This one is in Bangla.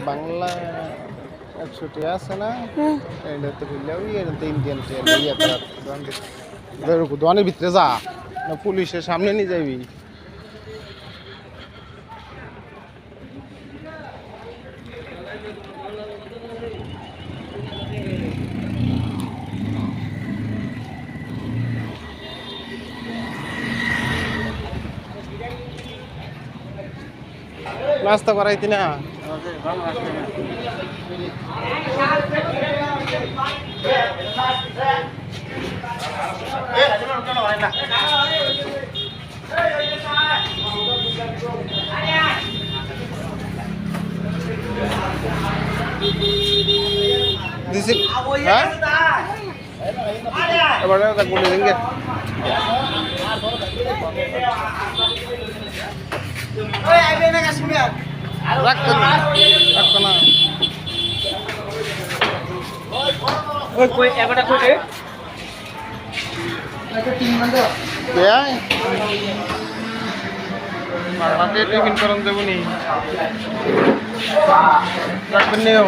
বাংলা 100 টাকা আছে না এটাতে খুললে ওই এটাতে ইন্ডিয়ান দোকানের ভিতরে যা না পুলিশের সামনে নিয়ে যাবি নাস্তা করাইতি না এবারে বলে দেঙ্গে রাখতো না টিফিন করেন দেবো নি রাখবেন নিও